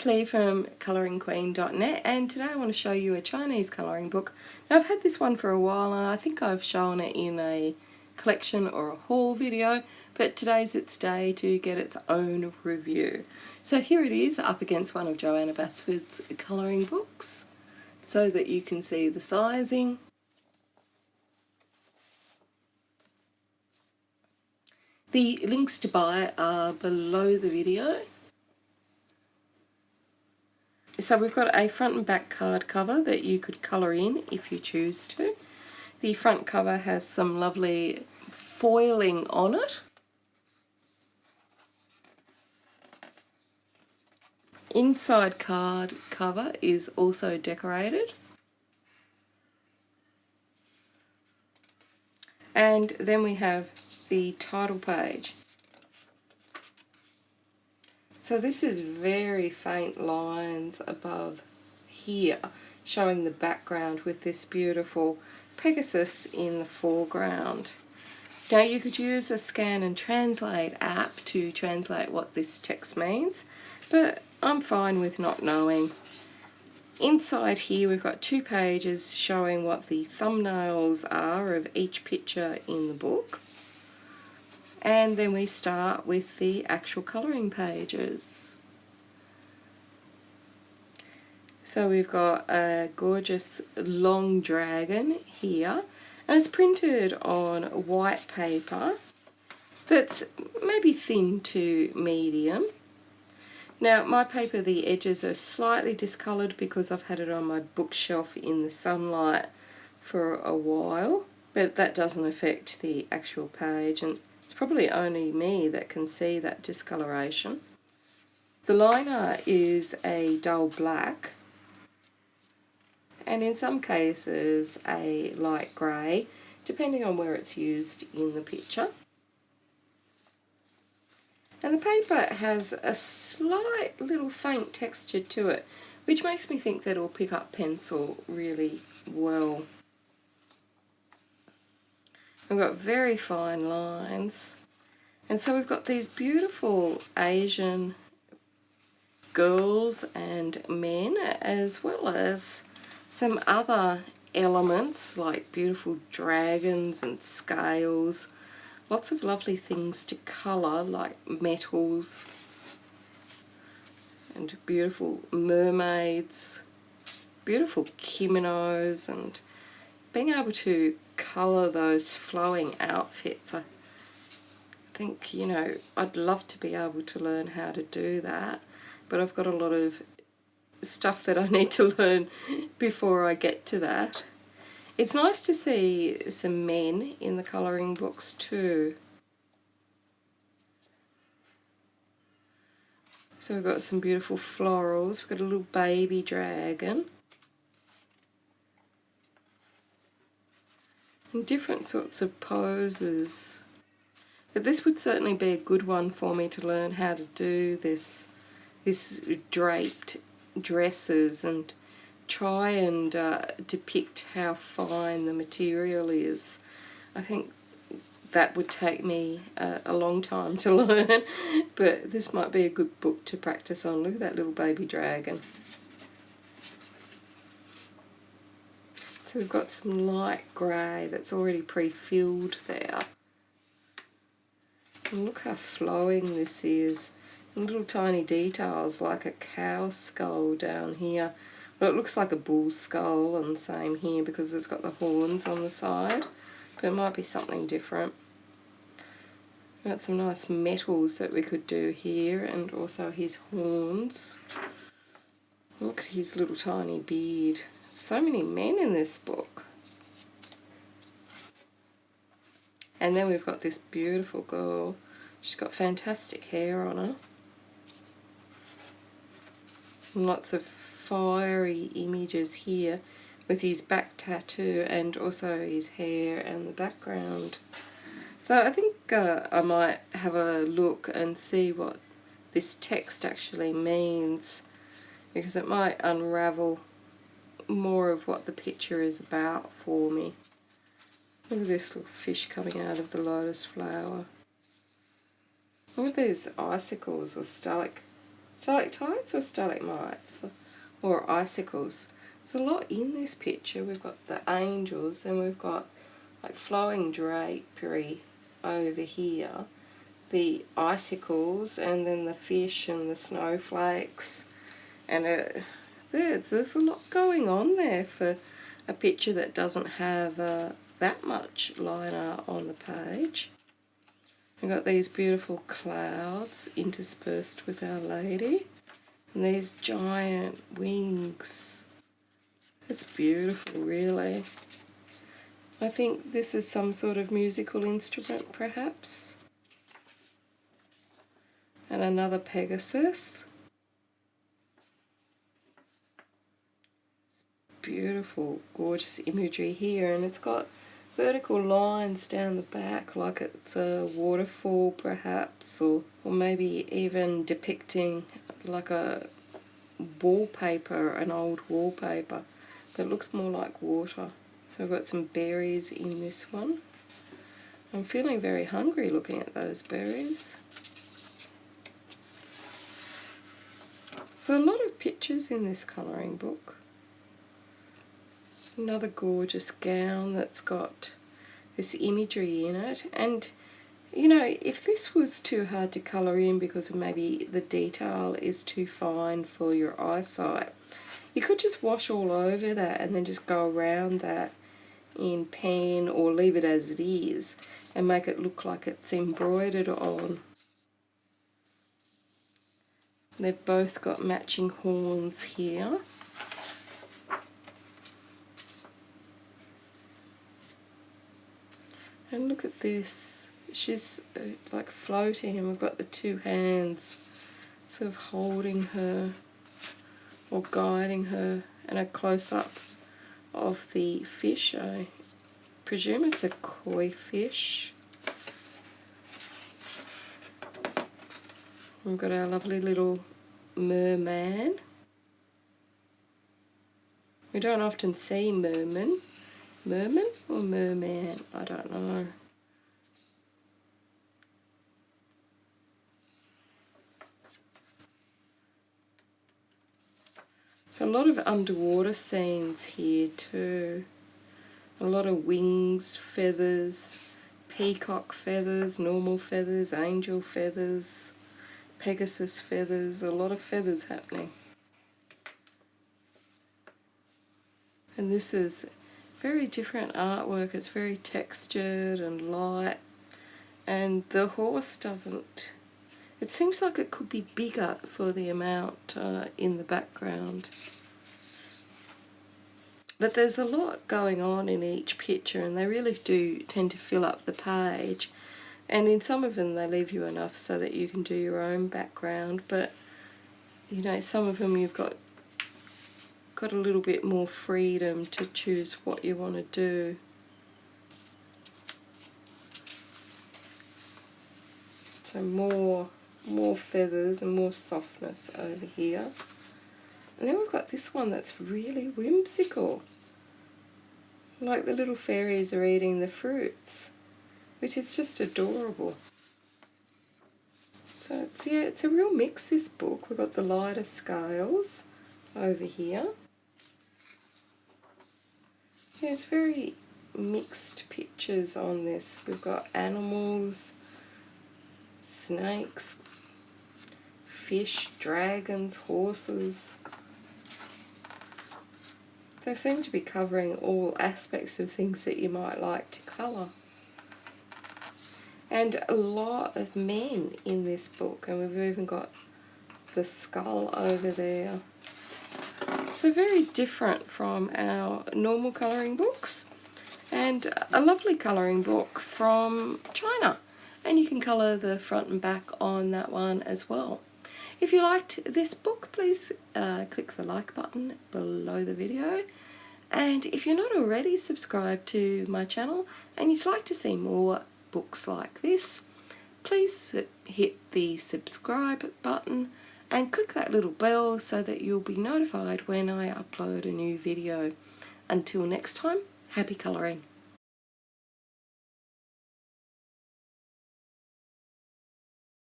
it's Lee from coloringqueen.net, and today I want to show you a Chinese colouring book. Now, I've had this one for a while and I think I've shown it in a collection or a haul video, but today's its day to get its own review. So here it is up against one of Joanna Basford's colouring books so that you can see the sizing. The links to buy are below the video. So we've got a front and back card cover that you could colour in if you choose to. The front cover has some lovely foiling on it. Inside card cover is also decorated. And then we have the title page. So this is very faint lines above here, showing the background with this beautiful Pegasus in the foreground. Now you could use a scan and translate app to translate what this text means, but I'm fine with not knowing. Inside here we've got 2 pages showing what the thumbnails are of each picture in the book. And then we start with the actual colouring pages. So we've got a gorgeous long dragon here, and it's printed on white paper that's maybe thin to medium. Now my paper, the edges are slightly discoloured because I've had it on my bookshelf in the sunlight for a while, but that doesn't affect the actual page, and it's probably only me that can see that discoloration. The liner is a dull black, and in some cases a light grey, depending on where it's used in the picture. And the paper has a slight little faint texture to it, which makes me think that it'll pick up pencil really well. We've got very fine lines, and so we've got these beautiful Asian girls and men, as well as some other elements like beautiful dragons and scales, lots of lovely things to colour like metals and beautiful mermaids, beautiful kimonos, and being able to colour those flowing outfits. I think, you know, I'd love to be able to learn how to do that, but I've got a lot of stuff that I need to learn before I get to that. It's nice to see some men in the colouring books too. So we've got some beautiful florals, we've got a little baby dragon, and different sorts of poses. But this would certainly be a good one for me to learn how to do this draped dresses and try and depict how fine the material is. I think that would take me a long time to learn, but this might be a good book to practice on. Look at that little baby dragon. So we've got some light grey that's already pre-filled there. And look how flowing this is. And little tiny details like a cow skull down here. Well, it looks like a bull skull, and same here because it's got the horns on the side, but it might be something different. We've got some nice metals that we could do here, and also his horns. Look at his little tiny beard. So many men in this book. And then we've got this beautiful girl. She's got fantastic hair on her. And lots of fiery images here with his back tattoo and also his hair and the background. So I think I might have a look and see what this text actually means, because it might unravel more of what the picture is about for me. Look at this little fish coming out of the lotus flower. Look at these icicles or stalactites or stalagmites or icicles. There's a lot in this picture. We've got the angels, then we've got like flowing drapery over here, the icicles, and then the fish and the snowflakes, and there's a lot going on there for a picture that doesn't have that much line art on the page. We've got these beautiful clouds interspersed with Our Lady, and these giant wings. It's beautiful, really. I think this is some sort of musical instrument, perhaps. And another Pegasus. It's beautiful, gorgeous imagery here, and it's got vertical lines down the back like it's a waterfall, perhaps, or maybe even depicting like a wallpaper, an old wallpaper, but it looks more like water. So I've got some berries in this one. I'm feeling very hungry looking at those berries. So a lot of pictures in this colouring book. Another gorgeous gown that's got this imagery in it, and you know, if this was too hard to colour in because of maybe the detail is too fine for your eyesight, you could just wash all over that and then just go around that in pen, or leave it as it is and make it look like it's embroidered on. They've both got matching horns here. And look at this, she's like floating, and we've got the two hands sort of holding her or guiding her, and a close-up of the fish. I presume it's a koi fish. We've got our lovely little merman. We don't often see merman. Merman or merman? I don't know. So a lot of underwater scenes here too. A lot of wings, feathers, peacock feathers, normal feathers, angel feathers, Pegasus feathers, a lot of feathers happening. And this is very different artwork. It's very textured and light, and the horse doesn't, it seems like it could be bigger for the amount in the background. But there's a lot going on in each picture, and they really do tend to fill up the page. And in some of them they leave you enough so that you can do your own background, but you know, some of them you've got a little bit more freedom to choose what you want to do. So more feathers and more softness over here. And then we've got this one that's really whimsical. Like the little fairies are eating the fruits, which is just adorable. So it's a real mix, this book. We've got the lighter scales over here. There's very mixed pictures on this. We've got animals, snakes, fish, dragons, horses. They seem to be covering all aspects of things that you might like to colour. And a lot of men in this book, and we've even got the skull over there. So very different from our normal colouring books, and a lovely colouring book from China. And you can colour the front and back on that one as well. If you liked this book, please click the like button below the video. And if you're not already subscribed to my channel and you'd like to see more books like this, please hit the subscribe button and click that little bell so that you'll be notified when I upload a new video. Until next time, happy colouring.